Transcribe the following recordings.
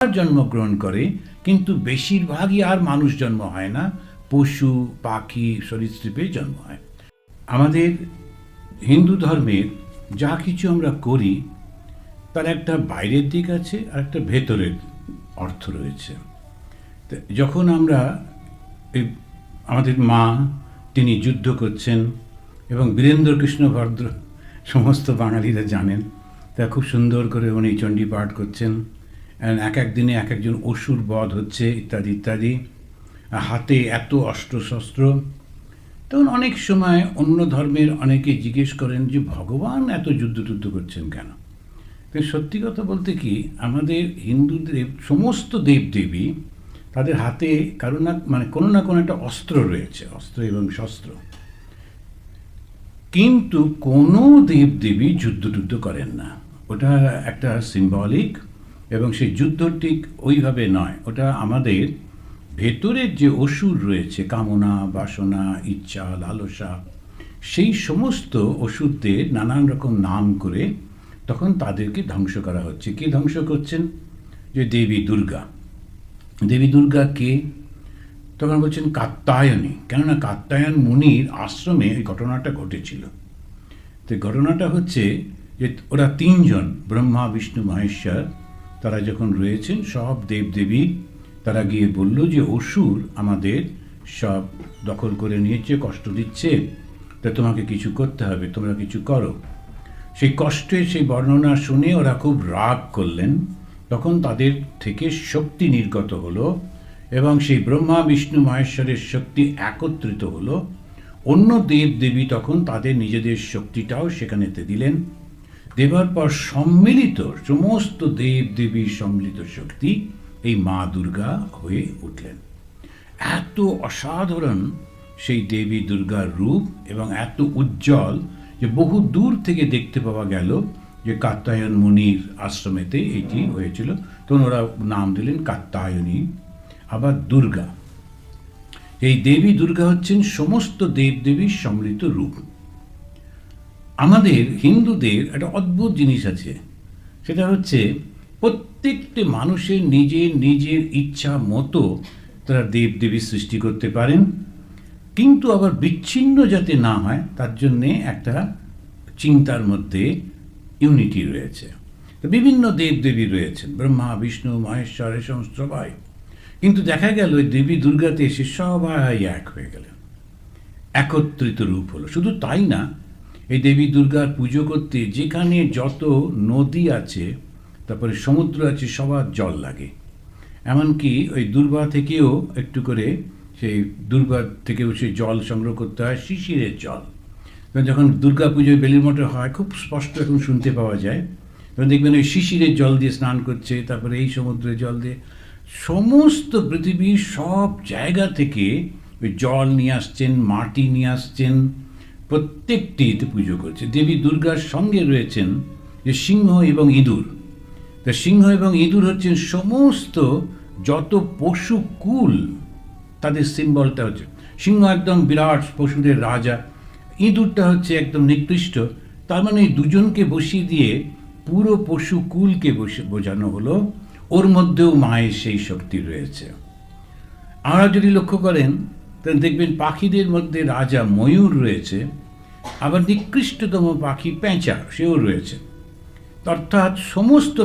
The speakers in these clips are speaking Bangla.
জন্মগ্রহণ করে, কিন্তু বেশিরভাগই আর মানুষ জন্ম হয় না, পশু পাখি সরীসৃপের জন্ম হয়। আমাদের হিন্দু ধর্মের যা কিছু আমরা করি তার একটা বাইরের দিক আছে আর একটা ভেতরের অর্থ রয়েছে। যখন আমরা আমাদের মা তিনি যুদ্ধ করছেন এবং বীরেন্দ্র কৃষ্ণ ভদ্র সমস্ত বাঙালিরা জানেন, তা খুব সুন্দর করে উনি চণ্ডী পাঠ করছেন, এক এক দিনে এক একজন অসুর বধ হচ্ছে ইত্যাদি ইত্যাদি, হাতে এত অস্ত্রশস্ত্র। তখন অনেক সময় অন্য ধর্মের অনেকে জিজ্ঞেস করেন যে ভগবান এত যুদ্ধ টুদ্ধ করছেন কেন? কিন্তু সত্যি কথা বলতে কি, আমাদের হিন্দুদের সমস্ত দেবদেবী তাদের হাতে কোনো না কোনো একটা অস্ত্র রয়েছে, অস্ত্র এবং শস্ত্র। কিন্তু কোনো দেবদেবী যুদ্ধ টুদ্ধ করেন না, ওটা একটা সিম্বলিক, এবং সেই যুদ্ধ ঠিক ওইভাবে নয়, ওটা আমাদের ভেতরের যে অসুর রয়েছে, কামনা বাসনা ইচ্ছা লালসা, সেই সমস্ত অসুরদের নানান রকম নাম করে তখন তাদেরকে ধ্বংস করা হচ্ছে। কে ধ্বংস করছেন? যে দেবী দুর্গা। দেবী দুর্গা কে? তখন বলছেন কাত্যায়নী, কেননা কাত্যায়ন মুনির আশ্রমে এই ঘটনাটা ঘটেছিল। তো ঘটনাটা হচ্ছে যে ওরা তিনজন, ব্রহ্মা বিষ্ণু মহেশ্বর, তারা যখন রয়েছেন সব দেবদেবী, তারা গিয়ে বলল যে অসুর আমাদের সব দখল করে নিয়েছে, কষ্ট দিচ্ছে, তা তোমাকে কিছু করতে হবে, তোমরা কিছু করো। সেই কষ্টের সেই বর্ণনা শুনে ওরা খুব রাগ করলেন। তখন তাদের থেকে শক্তি নির্গত হলো এবং সেই ব্রহ্মা বিষ্ণু মহেশ্বরের শক্তি একত্রিত হলো। অন্য দেবদেবী তখন তাদের নিজেদের শক্তিটাও সেখানেতে দিলেন। দেবার পর সম্মিলিত সমস্ত দেবদেবীর সম্মিলিত শক্তি এই মা দুর্গা হয়ে উঠলেন। এত অসাধারণ সেই দেবী দুর্গার রূপ এবং এত উজ্জ্বল যে বহু দূর থেকে দেখতে পাওয়া গেল যে কাত্যায়ন মুনির আশ্রমেতে এটি হয়েছিল। তখন ওরা নাম দিলেন কাত্যায়নী। আবার দুর্গা, এই দেবী দুর্গা হচ্ছেন সমস্ত দেবদেবীর সম্মিলিত রূপ। আমাদের হিন্দুদের একটা অদ্ভুত জিনিস আছে, সেটা হচ্ছে প্রত্যেকটি মানুষের নিজের নিজের ইচ্ছা মতো তারা দেবদেবী সৃষ্টি করতে পারেন, কিন্তু আবার বিচ্ছিন্ন যাতে না হয় তার জন্যে একটা চিন্তার মধ্যে ইউনিটি রয়েছে। বিভিন্ন দেবদেবী রয়েছেন, ব্রহ্মা বিষ্ণু মহেশ্বর, এই সমস্ত সবাই, কিন্তু দেখা গেল ওই দেবী দুর্গাতে এসে সবাই এক হয়ে গেলেন, একত্রিত রূপ হলো। শুধু তাই না, এই দেবী দুর্গার পুজো করতে যেখানে যত নদী আছে, তারপরে সমুদ্র আছে, সবার জল লাগে। এমনকি ওই দুর্বা থেকেও একটু করে সেই দুর্বার থেকেও সেই জল সংগ্রহ করতে হয়, শিশিরের জল। যখন দুর্গা পুজোয় বেলুড় মঠে হয়, খুব স্পষ্ট এখন শুনতে পাওয়া যায়, তখন দেখবেন ওই শিশিরের জল দিয়ে স্নান করছে, তারপরে এই সমুদ্রের জল দিয়ে। সমস্ত পৃথিবীর সব জায়গা থেকে ওই জল নিয়ে আসছেন, মাটি নিয়ে আসছেন, প্রত্যেকটিতে পুজো করছে। দেবী দুর্গার সঙ্গে রয়েছেন যে সিংহ এবং ইঁদুর। তা সিংহ এবং ইঁদুর হচ্ছেন সমস্ত যত পশুকুল, তাদের সিম্বলটা হচ্ছে। সিংহ একদম বিরাট পশুদের রাজা, ইঁদুরটা হচ্ছে একদম নিকৃষ্ট। তার মানে এই দুজনকে বসিয়ে দিয়ে পুরো পশুকুলকে বোঝানো হলো, ওর মধ্যেও মায়ের সেই শক্তি রয়েছে। আমরা যদি লক্ষ্য করেন তাহলে দেখবেন পাখিদের মধ্যে রাজা ময়ূর রয়েছে, আবার নিকৃষ্টতম পাখি পেঁচা, সেও রয়েছে। অর্থাৎ সমস্ত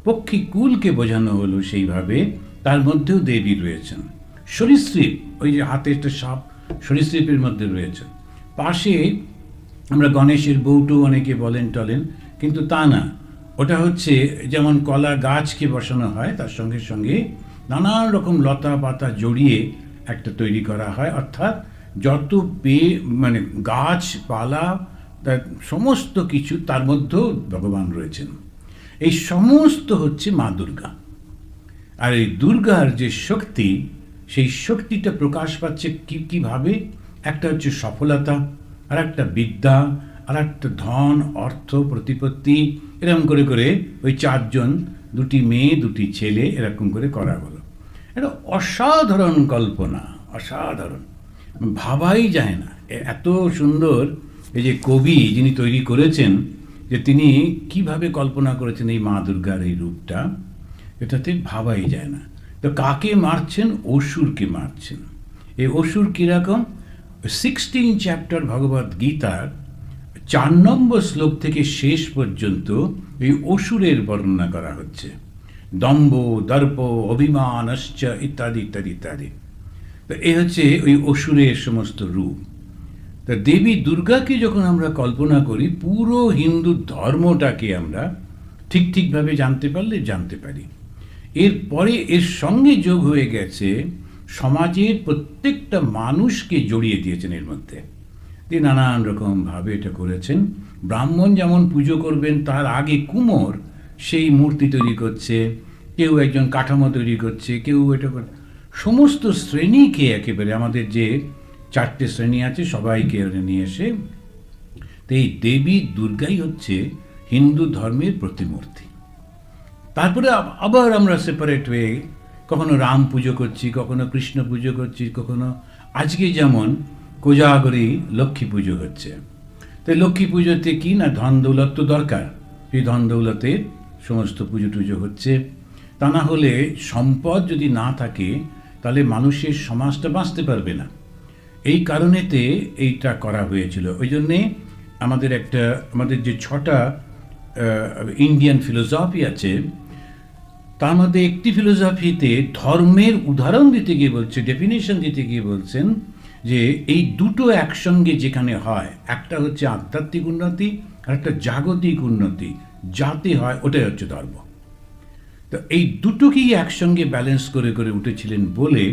পক্ষীকুলকে বোঝানো হলো সেইভাবে, তার মধ্যেও দেবী রয়েছেন। সরীসৃপ, ওই যে হাতে একটা সাপ, সরীসৃপের মধ্যে রয়েছে। পাশে আমরা গণেশের বউটো অনেকে বলেন টলেন, কিন্তু তা না, ওটা হচ্ছে যেমন কলা গাছকে বসানো হয়, তার সঙ্গে সঙ্গে নানান রকম লতা পাতা জড়িয়ে একটা তৈরি করা হয়, অর্থাৎ যত গাছপালা, তার সমস্ত কিছু, তার মধ্যেও ভগবান রয়েছেন। এই সমস্ত হচ্ছে মা দুর্গা। আর এই দুর্গার যে শক্তি, সেই শক্তিটা প্রকাশ পাচ্ছে কীভাবে? একটা হচ্ছে সফলতা, আর একটা বিদ্যা, আর একটা ধন অর্থ প্রতিপত্তি, এরকম করে করে ওই চারজন, দুটি মেয়ে দুটি ছেলে, এরকম করে করা হলো। এটা অসাধারণ কল্পনা, অসাধারণ, ভাবাই যায় না। এত সুন্দর এই যে কবি যিনি তৈরি করেছেন, যে তিনি কিভাবে কল্পনা করেছেন এই মা দুর্গার এই রূপটা, এটাতে ভাবাই যায় না। তো কাকে মারছেন? অসুরকে মারছেন। এই অসুর কীরকম? 16 চ্যাপ্টার ভগবদ গীতার 4 নম্বর শ্লোক থেকে শেষ পর্যন্ত এই অসুরের বর্ণনা করা হচ্ছে। দম্ভ, দর্প, অভিমানশ্চ ইত্যাদি ইত্যাদি ইত্যাদি। তো এই হচ্ছে ওই অসুরের সমস্ত রূপ। তা দেবী দুর্গাকে যখন আমরা কল্পনা করি, পুরো হিন্দু ধর্মটাকে আমরা ঠিকভাবে জানতে পারলে জানতে পারি। এরপরে এর সঙ্গে যোগ হয়ে গেছে সমাজের প্রত্যেকটা মানুষকে জড়িয়ে দিয়েছেন এর মধ্যে। তিনি নানান রকমভাবে এটা করেছেন। ব্রাহ্মণ যেমন পুজো করবেন, তার আগে কুমোর সেই মূর্তি তৈরি করছে, কেউ একজন কাঠামো তৈরি করছে, কেউ এটা সমস্ত শ্রেণীকে একেবারে, আমাদের যে 4টে শ্রেণী আছে সবাইকে নিয়ে এসে, তো এই দেবী দুর্গাই হচ্ছে হিন্দু ধর্মের প্রতিমূর্তি। তারপরে আবার আমরা সেপারেট হয়ে কখনো রাম পুজো করছি, কখনো কৃষ্ণ পুজো করছি, কখনো আজকে যেমন কোজাগরী লক্ষ্মী পুজো হচ্ছে। তো লক্ষ্মী পুজোতে কি না, ধন দৌলত তো দরকার, সেই ধন দৌলতের সমস্ত পুজো টুজো হচ্ছে। তা না হলে সম্পদ যদি না থাকে তাহলে মানুষের সমাজটা বাঁচতে পারবে না। এই কারণেতে এইটা করা হয়েছিল। ওই জন্যে আমাদের যে 6টা ইন্ডিয়ান ফিলোসফি আছে, তার মধ্যে একটি ফিলোসফিতে ধর্মের উদাহরণ দিতে গিয়ে বলছে, ডেফিনেশন দিতে গিয়ে বলছেন যে এই দুটো একসঙ্গে যেখানে হয়, একটা হচ্ছে আধ্যাত্মিক উন্নতি আর একটা জাগতিক উন্নতি, যাতে হয় ওটাই হচ্ছে ধর্ম। তো এই দুটোকেই একসঙ্গে ব্যালেন্স করে করে উঠেছিলেন বলে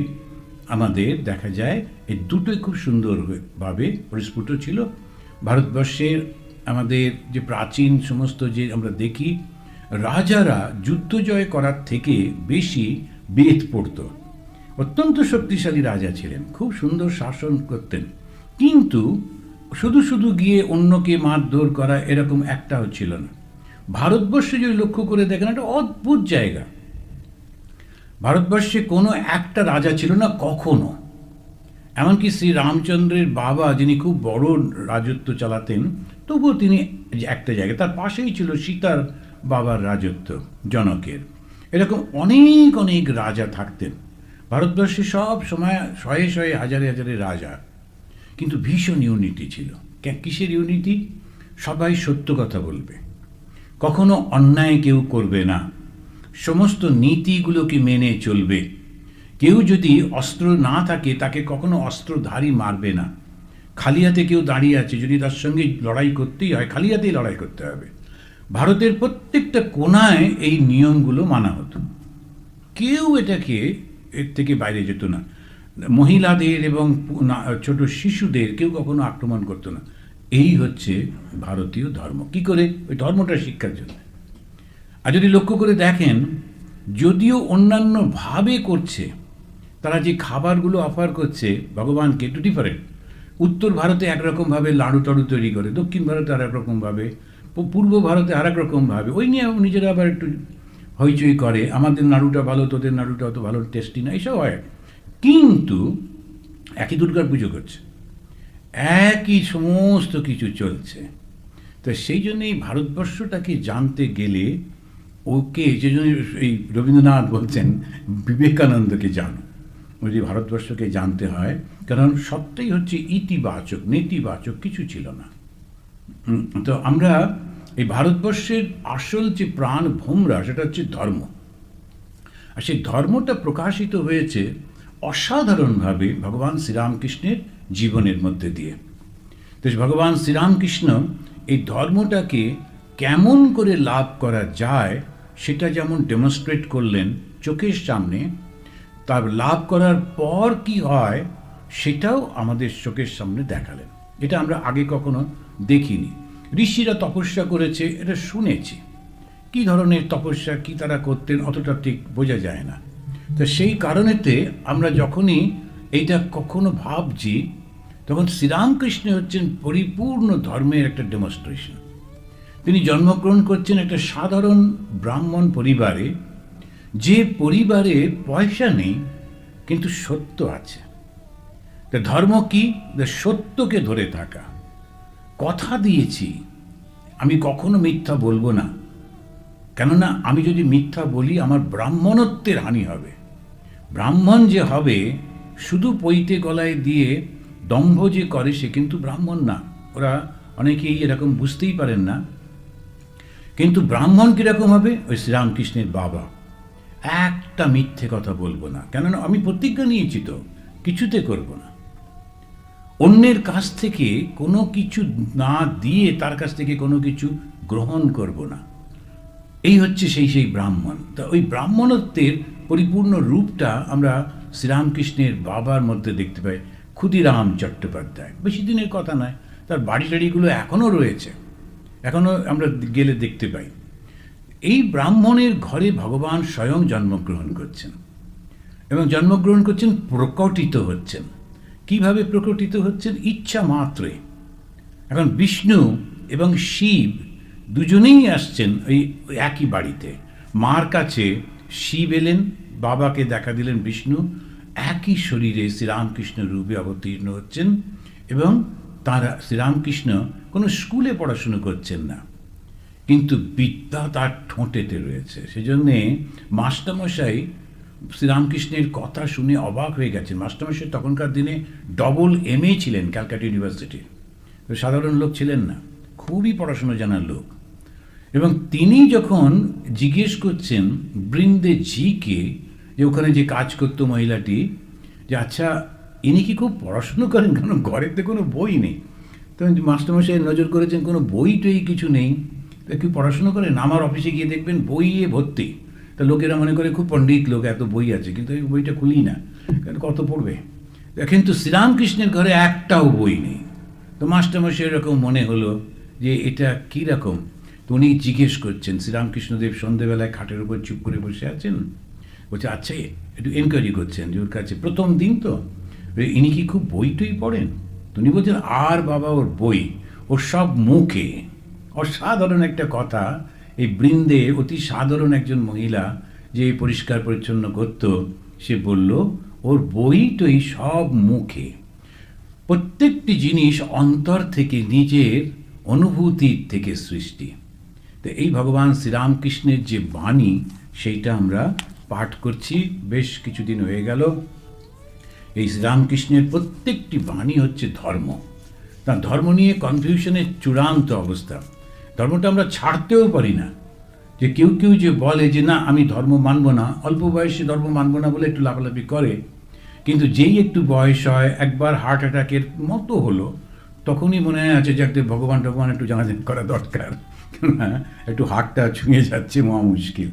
আমাদের দেখা যায় এই দুটোই খুব সুন্দরভাবে পরিস্ফুট ছিল। ভারতবর্ষের আমাদের যে প্রাচীন সমস্ত যে আমরা দেখি, রাজারা যুদ্ধ জয় করার থেকে বেশি বেদ পড়ত। অত্যন্ত শক্তিশালী রাজা ছিলেন, খুব সুন্দর শাসন করতেন, কিন্তু শুধু গিয়ে অন্যকে মারধর করা এরকম একটাও ছিল না। ভারতবর্ষে যদি লক্ষ্য করে দেখেন, একটা অদ্ভুত জায়গা। ভারতবর্ষে কোনো একটা রাজা ছিল না কখনো, এমনকি শ্রী রামচন্দ্রের বাবা যিনি খুব বড় রাজত্ব চালাতেন, তবুও তিনি একটা জায়গায়, তার পাশেই ছিল সীতার বাবার রাজত্ব, জনকের। এরকম অনেক অনেক রাজা থাকতেন ভারতবর্ষে, সব সময় শয়ে শয়ে হাজারে হাজারে রাজা, কিন্তু ভীষণ ইউনিটি ছিল। কিসের ইউনিটি? সবাই সত্য কথা বলবে, কখনো অন্যায় কেউ করবে না, সমস্ত নীতিগুলোকে মেনে চলবে। কেউ যদি অস্ত্র না থাকে তাকে কখনো অস্ত্রধারী মারবে না। খালি হাতে কেউ দাঁড়িয়ে আছে, যদি তার সঙ্গে লড়াই করতেই হয় খালি হাতেই লড়াই করতে হবে। ভারতের প্রত্যেকটা কোণায় এই নিয়মগুলো মানা হতো, কেউ এটাকে এর থেকে বাইরে যেত না। মহিলাদের এবং ছোট শিশুদের কেউ কখনো আক্রমণ করতো না। এই হচ্ছে ভারতীয় ধর্ম। কি করে? ওই ধর্মটা শিক্ষার জন্য। আর যদি লক্ষ্য করে দেখেন, যদিও অন্যান্য ভাবে করছে, তারা যে খাবারগুলো অফার করছে ভগবানকে একটু ডিফারেন্ট। উত্তর ভারতে একরকমভাবে লাড়ু টাড়ু তৈরি করে, দক্ষিণ ভারতে আর একরকমভাবে, পূর্ব ভারতে আর এক রকমভাবে, ওই নিয়ে নিজেরা আবার একটু হইচই করে, আমাদের নাড়ুটা ভালো, তোদের নাড়ুটা অত ভালো টেস্টি না, এইসব হয়। কিন্তু একই দুর্গার পুজো করছে, একই সমস্ত কিছু চলছে। তো সেই জন্যই ভারতবর্ষটাকে জানতে গেলে ওকে, যে জন্য এই রবীন্দ্রনাথ বলছেন বিবেকানন্দকে জানো, ওই যে ভারতবর্ষকে জানতে হয়, কারণ সবটাই হচ্ছে ইতিবাচক, নেতিবাচক কিছু ছিল না। তো আমরা এই ভারতবর্ষের আসল যে প্রাণ ভোমরা, সেটা হচ্ছে ধর্ম। আর সেই ধর্মটা প্রকাশিত হয়েছে অসাধারণভাবে ভগবান শ্রীরামকৃষ্ণের জীবনের মধ্যে দিয়ে। তো ভগবান শ্রীরামকৃষ্ণ এই ধর্মটাকে কেমন করে লাভ করা যায় সেটা যেমন ডেমনস্ট্রেট করলেন চোখের সামনে, তার লাভ করার পর কি হয় সেটাও আমাদের চোখের সামনে দেখালেন। এটা আমরা আগে কখনো দেখিনি। ঋষিরা তপস্যা করেছে এটা শুনেছি, কি ধরনের তপস্যা কি তারা করতেন অতটা ঠিক বোঝা যায় না। তো সেই কারণেতে আমরা যখনই এইটা কখনো ভাবছি, তখন শ্রীরামকৃষ্ণ হচ্ছেন পরিপূর্ণ ধর্মের একটা ডেমনস্ট্রেশন। তিনি জন্মগ্রহণ করছেন একটা সাধারণ ব্রাহ্মণ পরিবারে, যে পরিবারে পয়সা নেই কিন্তু সত্য আছে। তা ধর্ম কি? সত্যকে ধরে থাকা। কথা দিয়েছি, আমি কখনো মিথ্যা বলবো না, কেননা আমি যদি মিথ্যা বলি আমার ব্রাহ্মণত্বের হানি হবে। ব্রাহ্মণ যে হবে শুধু পৈতে গলায় দিয়ে দম্ভ যে করে সে কিন্তু ব্রাহ্মণ না। ওরা অনেকেই এরকম বুঝতেই পারেন না। কিন্তু ব্রাহ্মণ কীরকম হবে? ওই শ্রীরামকৃষ্ণের বাবা, একটা মিথ্যে কথা বলবো না, কেননা আমি প্রতিজ্ঞা নিয়েছি তো, কিছুতে করব না। অন্যের কাছ থেকে কোনো কিছু না দিয়ে তার কাছ থেকে কোনো কিছু গ্রহণ করব না। এই হচ্ছে সেই ব্রাহ্মণ। তা ওই ব্রাহ্মণত্বের পরিপূর্ণ রূপটা আমরা শ্রীরামকৃষ্ণের বাবার মধ্যে দেখতে পাই। ক্ষুদিরাম চট্টোপাধ্যায়, বেশি দিনের কথা নয়, তার বাড়ি টাড়িগুলো এখনও রয়েছে, এখনও আমরা গেলে দেখতে পাই। এই ব্রাহ্মণের ঘরে ভগবান স্বয়ং জন্মগ্রহণ করছেন, এবং জন্মগ্রহণ করছেন, প্রকটিত হচ্ছেন। কিভাবে প্রকটিত হচ্ছেন? ইচ্ছা মাত্রে। এখন বিষ্ণু এবং শিব দুজনেই আসছেন ওই একই বাড়িতে। মার কাছে শিব এলেন, বাবাকে দেখা দিলেন বিষ্ণু, একই শরীরে শ্রীরামকৃষ্ণ রূপে অবতীর্ণ হচ্ছেন। এবং তারা শ্রীরামকৃষ্ণ কোনো স্কুলে পড়াশুনো করছেন না, কিন্তু বিদ্যা তার ঠোঁটেতে রয়েছে। সেজন্যে মাস্টারমশাই শ্রীরামকৃষ্ণের কথা শুনে অবাক হয়ে গেছেন। মাস্টারমশাই তখনকার দিনে ডবল MA ছিলেন ক্যালকাটা ইউনিভার্সিটির, সাধারণ লোক ছিলেন না, খুবই পড়াশুনো জানার লোক। এবং তিনি যখন জিজ্ঞেস করছেন বৃন্দে ঝিকে, যে ওখানে যে কাজ করতো মহিলাটি, যে আচ্ছা ইনি কি খুব পড়াশুনো করেন? কারণ ঘরেতে কোনো বই নেই। তখন মাস্টারমশাই নজর করেছেন কোনো বই টই কিছু নেই, তা কি পড়াশুনো করেন? আমার অফিসে গিয়ে দেখবেন বইয়ে ভর্তি। তা লোকেরা মনে করে খুব পণ্ডিত লোক, এত বই আছে, কিন্তু এই বইটা খুলি না, কারণ কত পড়বে। কিন্তু শ্রীরামকৃষ্ণের ঘরে একটাও বই নেই। তো মাস্টারমশাই এরকম মনে হলো যে এটা কীরকম। তো উনি জিজ্ঞেস করছেন, শ্রীরামকৃষ্ণদেব সন্ধেবেলায় খাটের উপর চুপ করে বসে আছেন, বলছে আচ্ছা, একটু এনকোয়ারি করছেন যে ওর কাছে প্রথম দিন তো, ইনি কি খুব বই টই পড়েন? তো উনি বলছেন আর বাবা ওর বই, ওর সব মুখে। অসাধারণ একটা কথা। এই বৃন্দে অতি সাধারণ একজন মহিলা যে পরিষ্কার পরিচ্ছন্ন করত, সে বলল ওর বই টই সব মুখে। প্রত্যেকটি জিনিস অন্তর থেকে, নিজের অনুভূতির থেকে সৃষ্টি। তো এই ভগবান শ্রীরামকৃষ্ণের যে বাণী, সেইটা আমরা পাঠ করছি, বেশ কিছুদিন হয়ে গেল। এই শ্রীরামকৃষ্ণের প্রত্যেকটি বাণী হচ্ছে ধর্ম। তার ধর্ম নিয়ে কনফিউশনের চূড়ান্ত অবস্থা। ধর্মটা আমরা ছাড়তেও পারি না। যে কেউ কেউ যে বলে যে না আমি ধর্ম মানব না, অল্প বয়সে ধর্ম মানব না বলে একটু লাফালাফি করে, কিন্তু যেই একটু বয়স হয়, একবার হার্ট অ্যাটাকের মতো হলো, তখনই মনে আছে যে একটা ভগবান একটু জানাজানি করা দরকার, একটু হার্টটা ছুঁয়ে যাচ্ছে, মহা মুশকিল।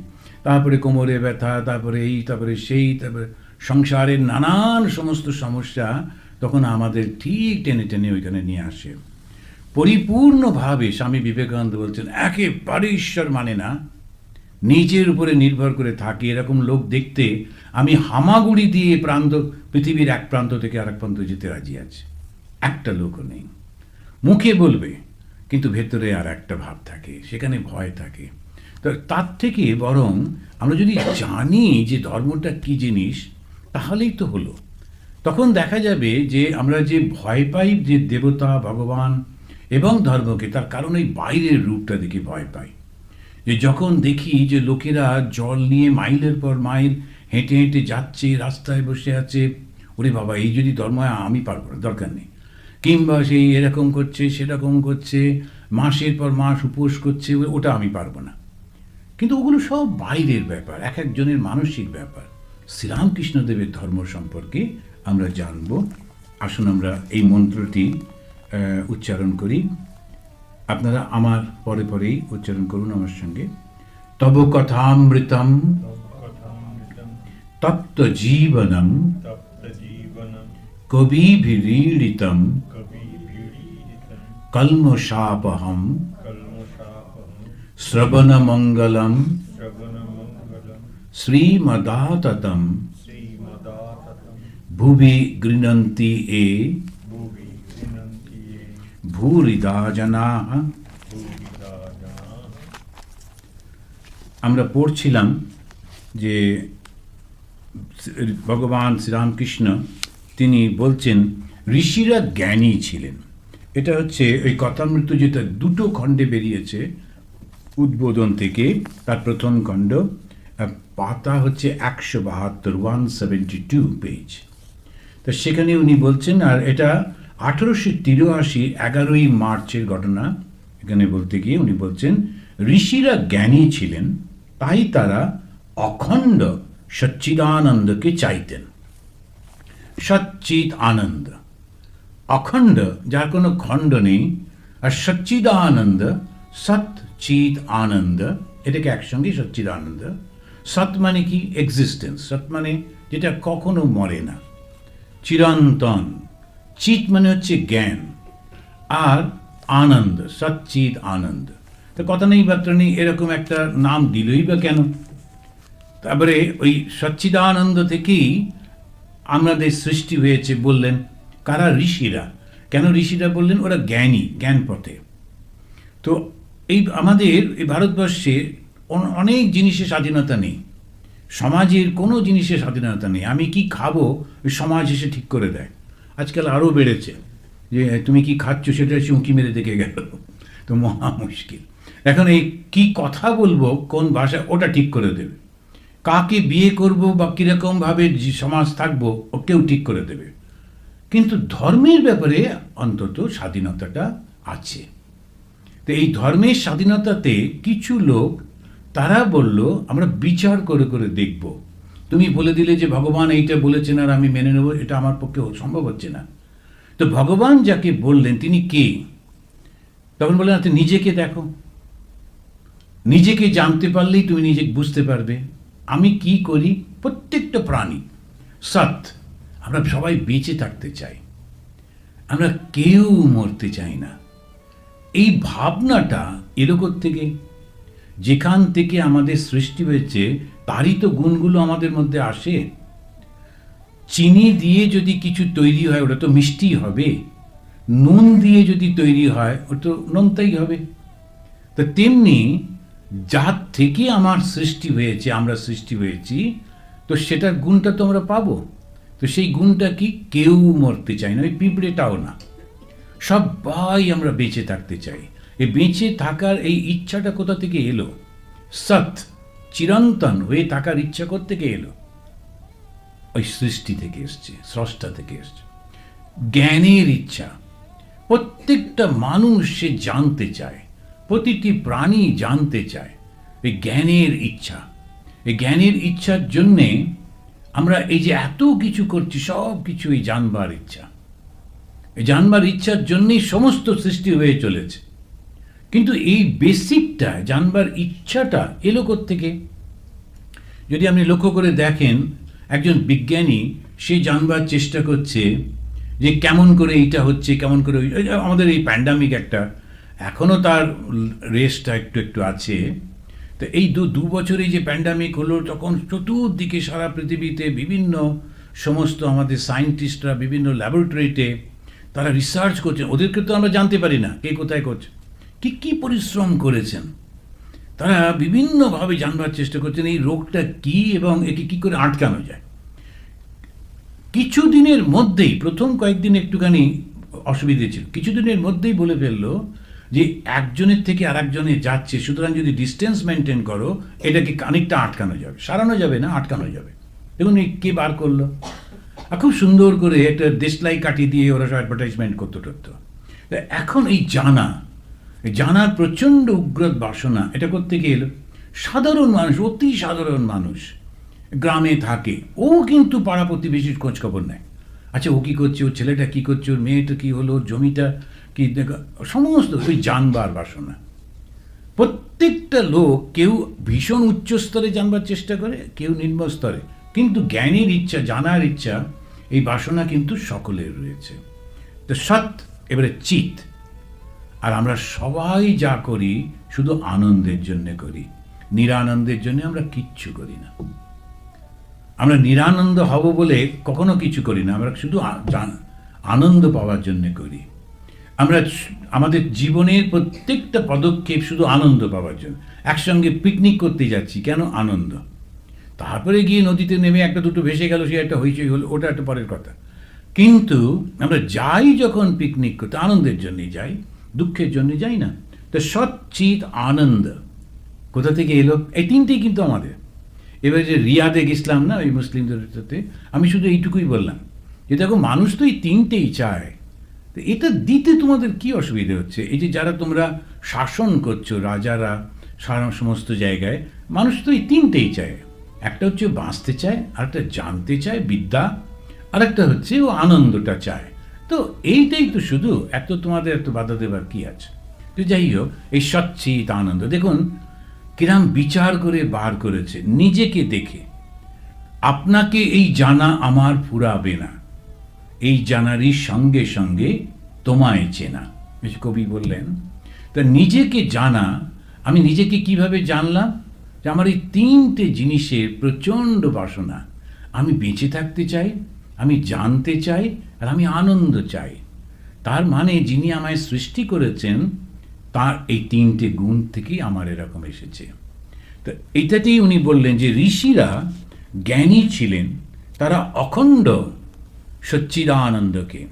তারপরে কোমরে ব্যথা, তারপরে এই, তারপরে সেই, তারপরে সংসারের নানান সমস্ত সমস্যা তখন আমাদের ঠিক টেনে টেনে ওইখানে নিয়ে আসে। পরিপূর্ণভাবে স্বামী বিবেকানন্দ বলছেন একেবারে ঈশ্বর মানে না, নিজের উপরে নির্ভর করে থাকে, এরকম লোক দেখতে আমি হামাগুড়ি দিয়ে পৃথিবীর এক প্রান্ত থেকে আরেক প্রান্ত যেতে রাজি আছে। একটা লোকও নেই। মুখে বলবে কিন্তু ভেতরে আর একটা ভাব থাকে, সেখানে ভয় থাকে। তো তার থেকে বরং আমরা যদি জানি যে ধর্মটা কী জিনিস, তাহলেই তো হলো। তখন দেখা যাবে যে আমরা যে ভয় পাই যে দেবতা, ভগবান এবং ধর্মকে, তার কারণ এই বাইরের রূপটা দেখে ভয় পাই। যে যখন দেখি যে লোকেরা জল নিয়ে মাইলের পর মাইল হেঁটে হেঁটে যাচ্ছে, রাস্তায় বসে আছে, ওরে বাবা এই যদি ধর্ম হয় আমি পারবো না, দরকার নেই। কিংবা সেই এরকম করছে, সেরকম করছে, মাসের পর মাস উপোস করছে, ওটা আমি পারবো না। কিন্তু ওগুলো সব বাইরের ব্যাপার, এক একজনের মানসিক ব্যাপার। শ্রীরামকৃষ্ণদেবের ধর্ম সম্পর্কে আমরা জানব। আসুন আমরা এই মন্ত্রটি উচ্চারণ করি। আপনারা আমার পরে পরেই উচ্চারণ করুন আমার সঙ্গে। তব কথামৃতম তপ্ত জীবনম কবিভিরীড়িতম কল্মষাপহম শ্রবণমঙ্গলম শ্রীমদাততম ভুবি গৃণন্তি এ ভূরিদা জনাঃ। আমরা পড়ছিলাম যে ভগবান শ্রীরামকৃষ্ণ তিনি বলছেন ঋষিরা জ্ঞানী ছিলেন। এটা হচ্ছে ওই কথামৃত, যেটা দুটো খণ্ডে বেরিয়েছে, উদ্বোধন থেকে তার প্রথম খণ্ড, পাতা হচ্ছে 172, 172 পেজ। তো সেখানে উনি বলছেন, আর এটা 1883 11ই মার্চের ঘটনা। এখানে বলতে গিয়ে উনি বলছেন, ঋষিরা জ্ঞানী ছিলেন, তাই তারা অখণ্ড সচ্চিদানন্দকে চাইতেন। সচ্চিদ আনন্দ, অখণ্ড যার কোনো খণ্ড নেই, আর সচ্চিদানন্দ, সৎ চিৎ আনন্দ, এটাকে একসঙ্গে সচ্চিদানন্দ। সৎ মানে কি? এক্সিস্টেন্স। সৎ মানে যেটা কখনো মরে না, চিরন্তন। চিৎ মানে হচ্ছে জ্ঞান, আর আনন্দ, সচ্চিদ আনন্দ। তো কথা নেই বার্তা নেই, এরকম একটা নাম দিলই বা কেন? তারপরে ওই সচ্চিদানন্দ থেকেই আমাদের সৃষ্টি হয়েছে বললেন। কারা? ঋষিরা। কেন ঋষিরা বললেন? ওরা জ্ঞানী, জ্ঞান পথে। তো এই আমাদের এই ভারতবর্ষে অনেক জিনিসের স্বাধীনতা নেই, সমাজের কোনো জিনিসের স্বাধীনতা নেই। আমি কি খাবো ওই সমাজ এসে ঠিক করে দেয়। আজকাল আরও বেড়েছে যে তুমি কি খাচ্ছ সেটা এসে উঁকি মেরে দেখে গেল, তো মহা মুশকিল। এখন এই কি কথা বলবো, কোন ভাষা, ওটা ঠিক করে দেবে। কাকে বিয়ে করব বা কীরকমভাবে সমাজ থাকবো, ও কেউ ঠিক করে দেবে। কিন্তু ধর্মের ব্যাপারে অন্তত স্বাধীনতাটা আছে। তো এই ধর্মের স্বাধীনতাতে কিছু লোক তারা বলল, আমরা বিচার করে করে দেখব। তুমি বলে দিলে যে ভগবান এইটা বলেছেন আর আমি মেনে নেব, এটা আমার পক্ষে সম্ভব হচ্ছে না। তো ভগবান যাকে বললেন তিনি কে? তখন বললেন, তুমি নিজেকে দেখো, নিজেকে জানতে পারলেই তুমি নিজে বুঝতে পারবে আমি কি করি। প্রত্যেকটা প্রাণী সৎ, আমরা সবাই বেঁচে থাকতে চাই, আমরা কেউ মরতে চাই না। এই ভাবনাটা এলো থেকে, যেখান থেকে আমাদের সৃষ্টি হয়েছে তারই তো গুণগুলো আমাদের মধ্যে আসে। চিনি দিয়ে যদি কিছু তৈরি হয় ওটা তো মিষ্টি হবে, নুন দিয়ে যদি তৈরি হয় ওটা তো নোনতাই হবে। তো তেমনি যার থেকে আমার সৃষ্টি হয়েছে, আমরা সৃষ্টি হয়েছি, তো সেটার গুণটা তো আমরা পাবো। তো সেই গুণটা কি? কেউ মরতে চাই না, ওই পিঁপড়েটাও না। সবাই আমরা বেঁচে থাকতে চাই। এই বেঁচে থাকার এই ইচ্ছাটা কোথা থেকে এলো? সৎ, চিরন্তন হয়ে থাকার ইচ্ছা থেকে এলো, ওই সৃষ্টি থেকে এসছে, স্রষ্টা থেকে এসছে। জ্ঞানের ইচ্ছা, প্রত্যেকটা মানুষ সে জানতে চায়, প্রতিটি প্রাণী জানতে চায়। এই জ্ঞানের ইচ্ছা, এই জ্ঞানের ইচ্ছার জন্যে আমরা এই যে এত কিছু করছি, সব কিছু এই জানবার ইচ্ছা। এই জানবার ইচ্ছার জন্যই সমস্ত সৃষ্টি হয়ে চলেছে। কিন্তু এই বেসিকটা, জানবার ইচ্ছাটা এলো থেকে? যদি আপনি লক্ষ্য করে দেখেন, একজন বিজ্ঞানী সে জানবার চেষ্টা করছে যে কেমন করে এইটা হচ্ছে, কেমন করে আমাদের এই প্যান্ডামিক একটা, এখনও তার রেসটা একটু একটু আছে। তো এই দু বছরে যে প্যান্ডামিক হলো, তখন চতুর্দিকে সারা পৃথিবীতে বিভিন্ন সমস্ত আমাদের সায়েন্টিস্টরা বিভিন্ন ল্যাবরেটরিতে তারা রিসার্চ করছেন। ওদেরকে তো আমরা জানতে পারি না কে কোথায় করছে, কী পরিশ্রম করেছেন তারা, বিভিন্নভাবে জানবার চেষ্টা করছেন এই রোগটা কি এবং একে কী করে আটকানো যায়। কিছুদিনের মধ্যেই, প্রথম কয়েকদিন একটুখানি অসুবিধে ছিল, কিছুদিনের মধ্যেই বলে ফেললো যে একজনের থেকে আর একজনে যাচ্ছে, সুতরাং যদি ডিস্টেন্স মেনটেন করো এটাকে খানিকটা আটকানো যাবে, সারানো যাবে না, আটকানো যাবে। দেখুন এই কে বার করলো, আর খুব সুন্দর করে একটা দেশলাই কাটিয়ে দিয়ে ওরা সব অ্যাডভার্টাইজমেন্ট করতে। এখন এই জানার প্রচণ্ড উগ্রত বাসনা, এটা করতে এলো সাধারণ মানুষ, অতি সাধারণ মানুষ, গ্রামে থাকে, ও কিন্তু পাড়া প্রতিবেশীর খোঁজখবর নেয়। আচ্ছা ও কী করছে, ওর ছেলেটা কী করছে, ওর মেয়েটা কী হলো, ওর জমিটা কি, সমস্ত ওই জানবার বাসনা। প্রত্যেকটা লোক, কেউ ভীষণ উচ্চ স্তরে জানবার চেষ্টা করে, কেউ নিম্ন স্তরে, কিন্তু জ্ঞানের ইচ্ছা, জানার ইচ্ছা, এই বাসনা কিন্তু সকলের রয়েছে। তো সৎ, এবারে চিৎ। আর আমরা সবাই যা করি শুধু আনন্দের জন্য করি, নিরানন্দের জন্য আমরা কিচ্ছু করি না। আমরা নিরানন্দ হব বলে কখনো কিছু করি না, আমরা শুধু আনন্দ পাওয়ার জন্য করি। আমরা আমাদের জীবনের প্রত্যেকটা পদক্ষেপ শুধু আনন্দ পাওয়ার জন্য। একসঙ্গে পিকনিক করতে যাচ্ছি, কেন? আনন্দ। তারপরে গিয়ে নদীতে নেমে একটা দুটো ভেসে গেল, সে একটা হইচই হলো, ওটা একটা পরের কথা। কিন্তু আমরা যাই যখন পিকনিক করতে, আনন্দের জন্যই যাই, দুঃখের জন্য যাই না। তো সচ্চিৎ আনন্দ, কোথা থেকে এলো? এই তিনটেই কিন্তু আমাদের। এবার যে রিয়াদে গেছিলাম না ওই মুসলিমদের সাথে, আমি শুধু এইটুকুই বললাম যে দেখো মানুষ তো এই তিনটেই চায়, তো এটা দিতে তোমাদের কি অসুবিধা হচ্ছে? এই যে যারা তোমরা শাসন করছো, রাজারা সারা সমস্ত জায়গায়, মানুষ তো এই তিনটেই চায়। একটা হচ্ছে বাঁচতে চায়, আরেকটা জানতে চায় বিদ্যা, আরেকটা হচ্ছে ও আনন্দটা চায়। তো এইটাই তো শুধু, এত তোমাদের এত বাধা দেবার কি আছে? তো যাই হোক, এই সচ্চিত আনন্দ দেখুন কিরাম বিচার করে বার করেছে নিজেকে দেখে। আপনাকে এই জানা আমার ফুরাবে না, এই জানারই সঙ্গে সঙ্গে তোমায় চেনা। কবি বললেন, তা নিজেকে জানা, আমি নিজেকে কিভাবে জানলাম? যে আমার এই তিনটে জিনিসের প্রচণ্ড বাসনা। আমি বেঁচে থাকতে চাই, আমি জানতে চাই, আর আমি আনন্দ চাই। তার মানে যিনি আমায় সৃষ্টি করেছেন তার এই তিনটে গুণ থেকেই আমার এরকম এসেছে। তো এইটাতেই উনি বললেন যে ঋষিরা জ্ঞানী ছিলেন, তারা অখণ্ড সচ্চিদানন্দকে।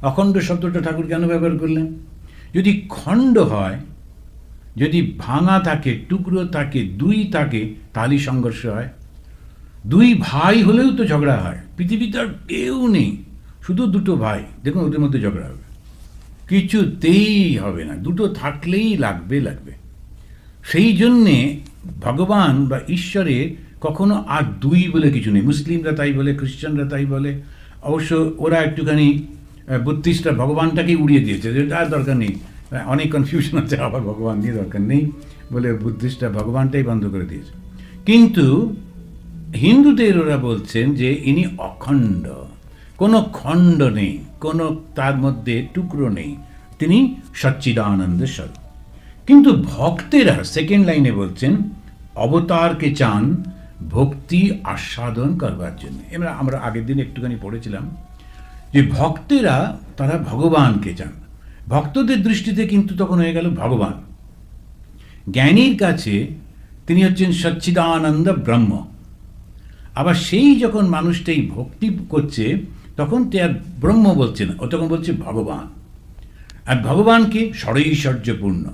অখণ্ড শব্দটা ঠাকুর কেন ব্যবহার করলেন? যদি খণ্ড হয়, যদি ভাঙা থাকে, টুকরো থাকে, দুই থাকে, তাহলেই সংঘর্ষ হয়। দুই ভাই হলেও তো ঝগড়া হয়। পৃথিবীতে আর কেউ নেই, শুধু দুটো ভাই, দেখুন ওদের মধ্যে ঝগড়া হবে, কিছুতেই হবে না, দুটো থাকলেই লাগবে। সেই জন্যে ভগবান বা ঈশ্বরে কখনো আর দুই বলে কিছু নেই। মুসলিমরা তাই বলে, খ্রিস্টানরা তাই বলে। অবশ্য ওরা একটুখানি বুদ্ধিস্টরা ভগবানটাকেই উড়িয়ে দিয়েছে, যে আর দরকার নেই, অনেক কনফিউশন আছে, আবার ভগবান নিয়ে দরকার নেই বলে বুদ্ধিস্টরা ভগবানটাই বন্ধ করে দিয়েছে। কিন্তু হিন্দুদের ওরা বলছেন যে ইনি অখণ্ড, কোনো খণ্ড নেই, কোনো তার মধ্যে টুকরো নেই, তিনি সচ্চিদানন্দ স্বরূপ। কিন্তু ভক্তেরা সেকেন্ড লাইনে বলছেন অবতারকে চান ভক্তি আস্বাদন করবার জন্য। এবার আমরা আগের দিন একটুখানি পড়েছিলাম যে ভক্তেরা তারা ভগবানকে চান। ভক্তদের দৃষ্টিতে কিন্তু তখন হয়ে গেল ভগবান। জ্ঞানীর কাছে তিনি হচ্ছেন সচ্চিদানন্দ ব্রহ্ম। আবার সেই যখন মানুষটাই ভক্তি করছে তখন তে আর ব্রহ্ম বলছে না, ও তখন বলছে ভগবান। আর ভগবানকে ষড়ৈশ্বর্যপূর্ণ,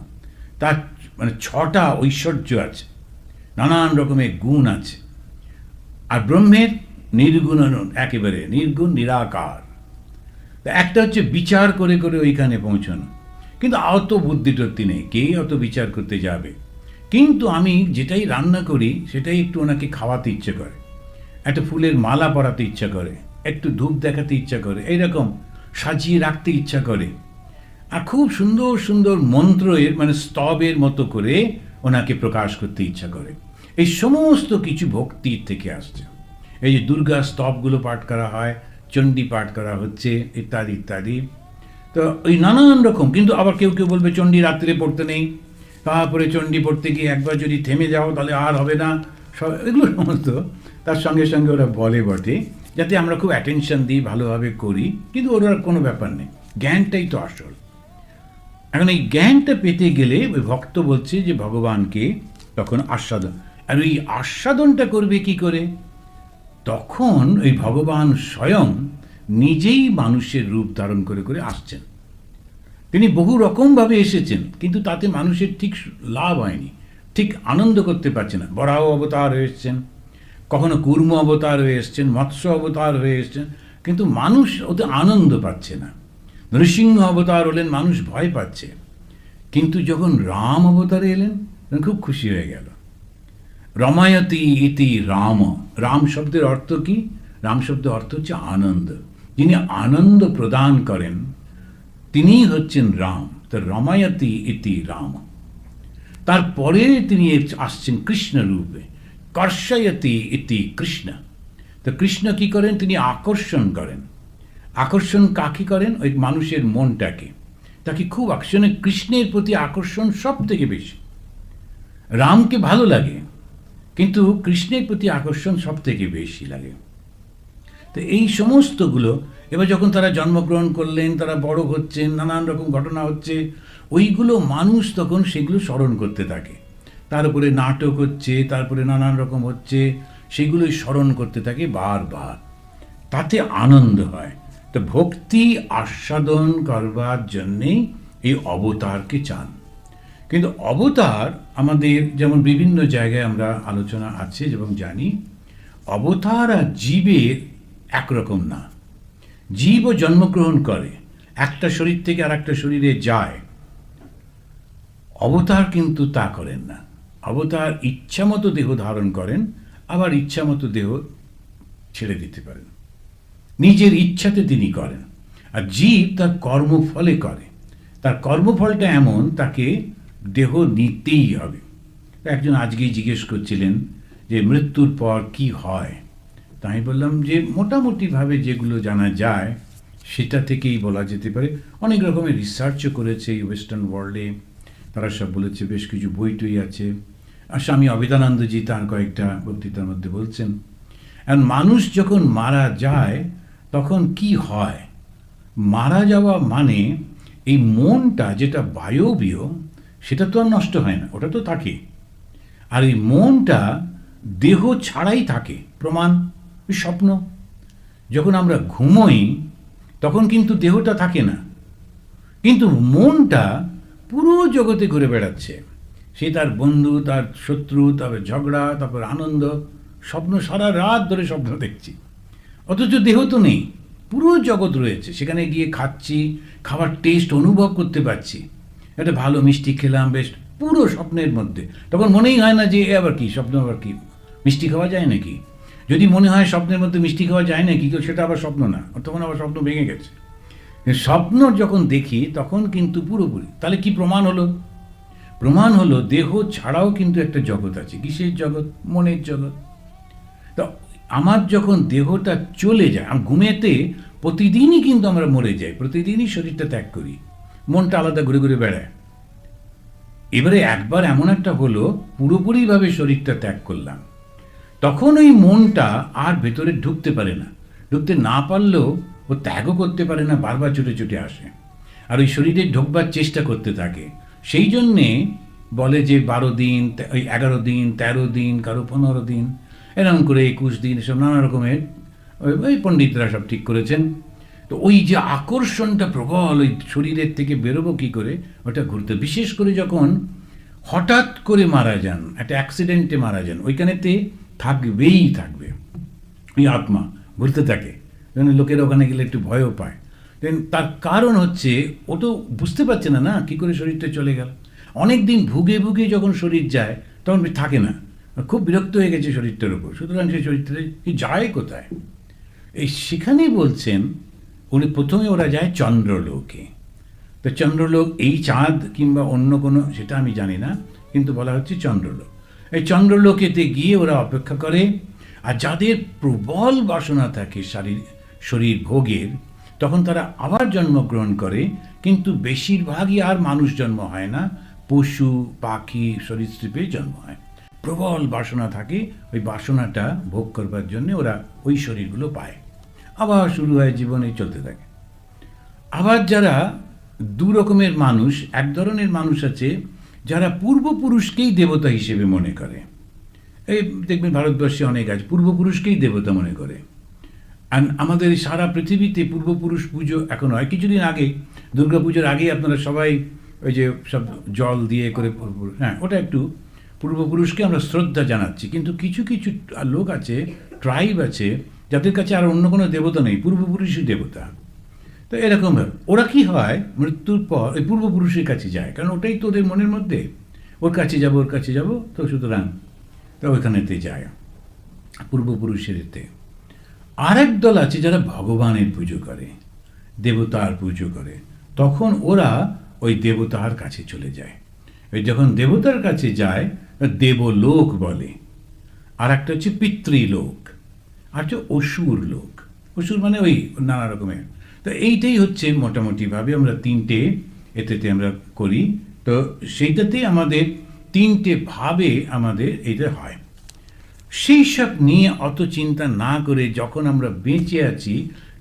তার মানে 6টা ঐশ্বর্য আছে, নানান রকমের গুণ আছে। আর ব্রহ্মের নির্গুণ, একেবারে নির্গুণ নিরাকার। একটা হচ্ছে বিচার করে করে ওইখানে পৌঁছানো, কিন্তু অত বুদ্ধি টদ্ধি নেই, কে অত বিচার করতে যাবে। কিন্তু আমি যেটাই রান্না করি সেটাই একটু ওনাকে খাওয়াতে ইচ্ছে করে, একটা ফুলের মালা পরাতে ইচ্ছা করে, একটু ধূপ দেখাতে ইচ্ছা করে, এইরকম সাজিয়ে রাখতে ইচ্ছা করে, আর খুব সুন্দর সুন্দর মন্ত্রের মানে স্তবের মতো করে ওনাকে প্রকাশ করতে ইচ্ছা করে। এই সমস্ত কিছু ভক্তির থেকে আসছে। এই যে দুর্গা স্তবগুলো পাঠ করা হয়, চণ্ডী পাঠ করা হচ্ছে, ইত্যাদি ইত্যাদি। তো ওই নানান রকম। কিন্তু আবার কেউ কেউ বলবে চণ্ডী রাত্রে পড়তে নেই, তারপরে চণ্ডী পড়তে গিয়ে একবার যদি থেমে যাও তাহলে আর হবে না, সব এগুলো সমস্ত তার সঙ্গে সঙ্গে ওরা বলে বটে, যাতে আমরা খুব অ্যাটেনশন দিই, ভালোভাবে করি। কিন্তু ওরা কোনো ব্যাপার নেই, জ্ঞানটাই তো আসল। এখন এই জ্ঞানটা পেতে গেলে ওই ভক্ত বলছে যে ভগবানকে তখন আস্বাদন। আর ওই আস্বাদনটা করবে কি করে? তখন ওই ভগবান স্বয়ং নিজেই মানুষের রূপ ধারণ করে করে আসছেন। তিনি বহু রকমভাবে এসেছেন, কিন্তু তাতে মানুষের ঠিক লাভ হয়নি, ঠিক আনন্দ করতে পারছে না। বরাহ অবতার হয়ে এসছেন, কখনো কুর্ম অবতার হয়ে এসছেন, মৎস্য অবতার হয়ে এসছেন, কিন্তু মানুষ ওতে আনন্দ পাচ্ছে না। নৃসিংহ অবতার হলেন, মানুষ ভয় পাচ্ছে। কিন্তু যখন রাম অবতারে এলেন তখন খুব খুশি হয়ে গেল। রমায়তি ইতি রাম। রাম শব্দের অর্থ কি? রাম শব্দের অর্থ হচ্ছে আনন্দ। যিনি আনন্দ প্রদান করেন তিনিই হচ্ছেন রাম। তো রমায়তি ইতি রাম। তারপরে তিনি আসছেন কৃষ্ণ রূপে, কর্ষয়তি ইতি কৃষ্ণ। তো কৃষ্ণ কি করেন? তিনি আকর্ষণ করেন। আকর্ষণ কাকে করেন? ওই মানুষের মনটাকে, তাকে খুব আকর্ষণে, কৃষ্ণের প্রতি আকর্ষণ সব থেকে বেশি। রামকে ভালো লাগে, কিন্তু কৃষ্ণের প্রতি আকর্ষণ সব থেকে বেশি লাগে। তো এই সমস্তগুলো এবার যখন তারা জন্মগ্রহণ করলেন, তারা বড় হচ্ছেন, নানান রকম ঘটনা হচ্ছে, ওইগুলো মানুষ তখন সেগুলো স্মরণ করতে থাকে। তার উপরে নাটক হচ্ছে, তারপরে নানান রকম হচ্ছে, সেগুলোই স্মরণ করতে থাকে বারবার, তাতে আনন্দ হয়। তো ভক্তি আস্বাদন করবার জন্যেই এই অবতারকে চান। কিন্তু অবতার আমাদের যেমন বিভিন্ন জায়গায় আমরা আলোচনা আছে এবং জানি, অবতার আর জীবের একরকম না। জীবও জন্মগ্রহণ করে, একটা শরীর থেকে আর একটা শরীরে যায়। অবতার কিন্তু তা করেন না। অবতার ইচ্ছামতো দেহ ধারণ করেন, আবার ইচ্ছামতো দেহ ছেড়ে দিতে পারেন। নিজের ইচ্ছাতে তিনি করেন। আর জীব তার কর্মফলে করে। তার কর্মফলটা এমন, তাকে দেহ নিতেই হবে। একজন আজকেই জিজ্ঞেস করছিলেন যে মৃত্যুর পর কি হয়। তাই আমি বললাম যে মোটামুটিভাবে যেগুলো জানা যায় সেটা থেকেই বলা যেতে পারে। অনেক রকমের রিসার্চও করেছে এই ওয়েস্টার্ন ওয়ার্ল্ডে, তারা সব বলেছে, বেশ কিছু বই টই আছে। আর স্বামী অবিদানন্দজি তার কয়েকটা বক্তৃতার মধ্যে বলছেন। আর মানুষ যখন মারা যায় তখন কি হয়? মারা যাওয়া মানে এই মনটা যেটা বায়বীয় সেটা তো আর নষ্ট হয় না, ওটা তো থাকে। আর এই মনটা দেহ ছাড়াই থাকে। প্রমাণ স্বপ্ন। যখন আমরা ঘুমোই তখন কিন্তু দেহটা থাকে না, কিন্তু মনটা পুরো জগতে ঘুরে বেড়াচ্ছে। সে তার বন্ধু, তার শত্রু, তারপর ঝগড়া, তারপর আনন্দ, স্বপ্ন, সারা রাত ধরে স্বপ্ন দেখছি। অথচ দেহ তো নেই, পুরো জগৎ রয়েছে। সেখানে গিয়ে খাচ্ছি, খাবার টেস্ট অনুভব করতে পারছি। একটা ভালো মিষ্টি খেলাম, বেশ পুরো স্বপ্নের মধ্যে। তখন মনেই হয় না যে এ আবার কি স্বপ্ন, আবার কি মিষ্টি খাওয়া যায় নাকি। যদি মনে হয় স্বপ্নের মধ্যে মিষ্টি খাওয়া যায় নাকি, সেটা আবার স্বপ্ন না, তখন আবার স্বপ্ন ভেঙে গেছে। স্বপ্ন যখন দেখি তখন কিন্তু পুরোপুরি। তাহলে কি প্রমাণ হলো? প্রমাণ হলো দেহ ছাড়াও কিন্তু একটা জগৎ আছে। কিসের জগৎ? মনের জগৎ। তো আমার যখন দেহটা চলে যায়, আমি ঘুমেতে প্রতিদিনই কিন্তু আমরা মরে যাই, প্রতিদিনই শরীরটা ত্যাগ করি, মনটা আলাদা ঘুরে ঘুরে বেড়ায়। এবারে একবার এমন একটা হলো, পুরোপুরিভাবে শরীরটা ত্যাগ করলাম, তখন ওই মনটা আর ভেতরে ঢুকতে পারে না। ঢুকতে না পারলেও ও ত্যাগও করতে পারে না, বারবার ছুটে ছুটে আসে আর ওই শরীরে ঢোকবার চেষ্টা করতে থাকে। সেই জন্যে বলে যে 12 দিন, ওই 11 দিন, 13 দিন, কারো 15 দিন, এরকম করে 21 দিন, এসব নানা রকমের ওই পণ্ডিতরা সব ঠিক করেছেন। তো ওই যে আকর্ষণটা প্রবল, ওই শরীরের থেকে বেরোবো কী করে, ওটা ঘুরতে। বিশেষ করে যখন হঠাৎ করে মারা যান, একটা অ্যাক্সিডেন্টে মারা যান, ওইখানেতে থাকবেই থাকবে ওই আত্মা, ঘুরতে থাকে। লোকের ওখানে গেলে একটু ভয়ও পায়। তার কারণ হচ্ছে ও তো বুঝতে পারছে না না কী করে শরীরটা চলে গেল। অনেক দিন ভুগে ভুগে যখন শরীর যায় তখন থাকে না, খুব বিরক্ত হয়ে গেছে শরীরটার উপর, সুতরাং সেই শরীরটা যায় কোথায়? এই সেখানেই বলছেন উনি, প্রথমে ওরা যায় চন্দ্রলোকে। তো চন্দ্রলোক এই চাঁদ কিংবা অন্য কোনো, সেটা আমি জানি না, কিন্তু বলা হচ্ছে চন্দ্রলোক। এই চন্দ্রলোকেতে গিয়ে ওরা অপেক্ষা করে। আর যাদের প্রবল বাসনা থাকে শরীর ভোগের, তখন তারা আবার জন্মগ্রহণ করে। কিন্তু বেশিরভাগই আর মানুষ জন্ম হয় না, পশু পাখি সরীসৃপে জন্ম হয়। প্রবল বাসনা থাকে, ওই বাসনাটা ভোগ করবার জন্য ওরা ওই শরীরগুলো পায়। আবার শুরু হয় জীবনে, চলতে থাকে। আবার যারা দু রকমের মানুষ, এক ধরনের মানুষ আছে যারা পূর্বপুরুষকেই দেবতা হিসেবে মনে করে। এই দেখবেন ভারতবর্ষে অনেক আছে, পূর্বপুরুষকেই দেবতা মনে করে। আর আমাদের সারা পৃথিবীতে পূর্বপুরুষ পুজো এখন হয়। কিছুদিন আগে, দুর্গা পুজোর আগেই আপনারা সবাই ওই যে সব জল দিয়ে করে, হ্যাঁ, ওটা একটু পূর্বপুরুষকে আমরা শ্রদ্ধা জানাচ্ছি। কিন্তু কিছু কিছু লোক আছে, ট্রাইব আছে, যাদের কাছে আর অন্য কোনো দেবতা নেই, পূর্বপুরুষই দেবতা। তো এরকম ওরা কি হয়, মৃত্যুর পর ওই পূর্বপুরুষের কাছে যায়, কারণ ওটাই তো ওদের মনের মধ্যে, ওর কাছে যাব, ওর কাছে যাব, তো সুতরাং তো ওইখানেতে যায় পূর্বপুরুষের এতে। আরেক দল আছে যারা ভগবানের পুজো করে, দেবতার পুজো করে, তখন ওরা ওই দেবতার কাছে চলে যায়। ওই যখন দেবতার কাছে যায় দেবলোক বলে। আর একটা হচ্ছে পিতৃলোক, আর হচ্ছে অসুর লোক। অসুর মানে ওই নানা রকমের। তো এইটাই হচ্ছে মোটামুটিভাবে আমরা তিনটে এতে আমরা করি। তো সেইটাতেই আমাদের তিনটে ভাবে আমাদের এটা হয়। সেই সব নিয়ে অত চিন্তা না করে যখন আমরা বেঁচে আছি,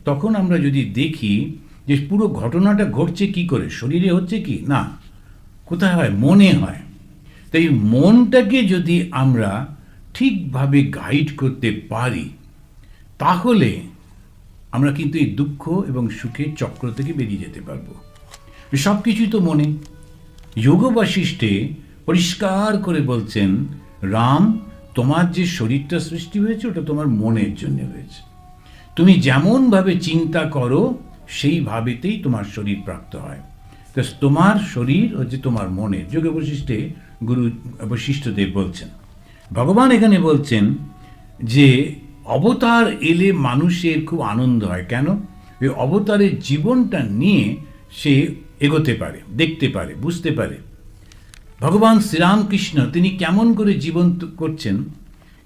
তখন আমরা যদি দেখি যে পুরো ঘটনাটা ঘটছে কি করে, শরীরে হচ্ছে কি না, কোথায় হয়, মনে হয়। তাই মনটাকে যদি আমরা ঠিকভাবে গাইড করতে পারি, তাহলে আমরা কিন্তু এই দুঃখ এবং সুখের চক্র থেকে বেরিয়ে যেতে পারবো। সব কিছুই তো মনে। যোগ বাশিষ্ঠে পরিষ্কার করে বলছেন, রাম, তোমার যে শরীরটা সৃষ্টি হয়েছে ওটা তোমার মনের জন্য হয়েছে। তুমি যেমনভাবে চিন্তা করো সেইভাবেতেই তোমার শরীর প্রাপ্ত হয়। তো তোমার শরীর হচ্ছে তোমার মনের। যোগ বশিষ্ঠে গুরু বশিষ্ঠদেব বলছেন। ভগবান এখানে বলছেন যে অবতার এলে মানুষের খুব আনন্দ হয়। কেন? ওই অবতারের জীবনটা নিয়ে সে এগোতে পারে, দেখতে পারে, বুঝতে পারে। ভগবান শ্রীরামকৃষ্ণ তিনি কেমন করে জীবন করছেন,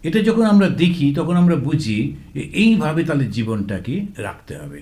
এটা যখন আমরা দেখি তখন আমরা বুঝি এইভাবে তাহলে জীবনটাকে রাখতে হবে।